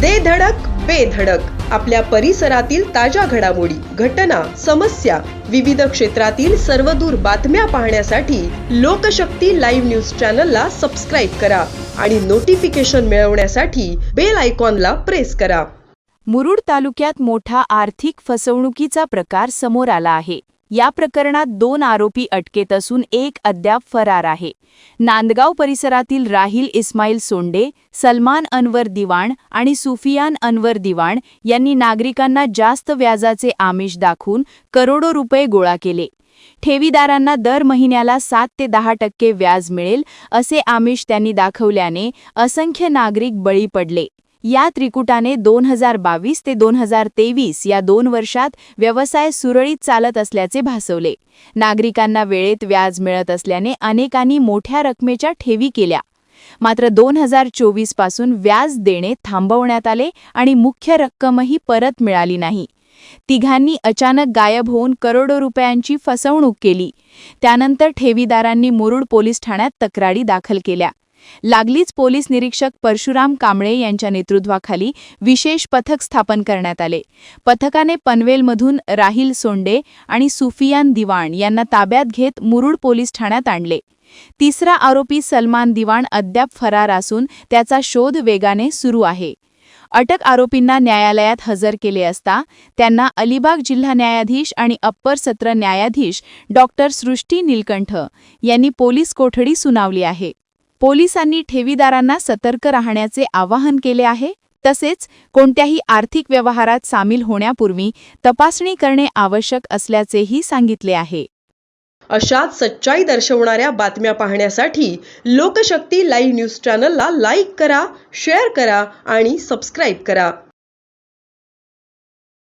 दे धडक बेधडक आपल्या परिसरातील ताज्या घडामोडी, घटना, समस्या, विविध क्षेत्रातील सर्वदूर बातम्या पाहण्यासाठी लोकशक्ती लाईव्ह न्यूज चॅनलला सबस्क्राईब करा आणि नोटिफिकेशन मिळवण्यासाठी बेल आयकॉनला प्रेस करा. मुरुड तालुक्यात मोठा आर्थिक फसवणुकीचा प्रकार समोर आला आहे. या प्रकरणात 2 आरोपी अटकेत असून एक अद्याप फरार आहे. नांदगाव परिसरातील राहिल इस्माईल सोंडे, सलमान अनवर दिवाण आणि सुफियान अनवर दिवाण यांनी नागरिकांना जास्त व्याजाचे आमिष दाखवून करोडो रुपये गोळा केले. ठेवीदारांना दर महिन्याला 7 ते 10% व्याज मिळेल असे आमिष त्यांनी दाखवल्याने असंख्य नागरिक बळी पडले. या त्रिकुटाने 2022 ते 2023 या 2 वर्षात व्यवसाय सुरळीत चालत असल्याचे भासवले. नागरिकांना वेळेत व्याज मिळत असल्याने अनेकांनी मोठ्या रकमेच्या ठेवी केल्या. मात्र 2024 पासून व्याज देणे थांबवण्यात आले आणि मुख्य रक्कमही परत मिळाली नाही. तिघांनी अचानक गायब होऊन करोडो रुपयांची फसवणूक केली. त्यानंतर ठेवीदारांनी मुरुड पोलीस ठाण्यात तक्रारी दाखल केल्या. लागलीच पोलीस निरीक्षक परशुराम कांबळे यांच्या नेतृत्वाखाली विशेष पथक स्थापन करण्यात आले. पथकाने पनवेलमधून राहिल सोंडे आणि सुफियान दिवाण यांना ताब्यात घेत मुरुड पोलीस ठाण्यात आणले. तिसरा आरोपी सलमान दिवाण अद्याप फरार असून त्याचा शोध वेगाने सुरू आहे. अटक आरोपींना न्यायालयात हजर केले असता त्यांना अलिबाग जिल्हा न्यायाधीश आणि अप्पर सत्र न्यायाधीश डॉक्टर सृष्टी नीलकंठ यांनी पोलीस कोठडी सुनावली आहे. पोलिसांनी ठेवीदारांना सतर्क राहण्याचे आवाहन केले आहे. तसेच कोणत्याही आर्थिक व्यवहारात सामील होण्यापूर्वी तपासणी करणे आवश्यक असल्याचेही सांगितले आहे. अशाच सच्चाई दर्शवणाऱ्या बातम्या पाहण्यासाठी लोकशक्ती लाईव्ह न्यूज चॅनलला लाईक करा, शेअर करा आणि सबस्क्राईब करा.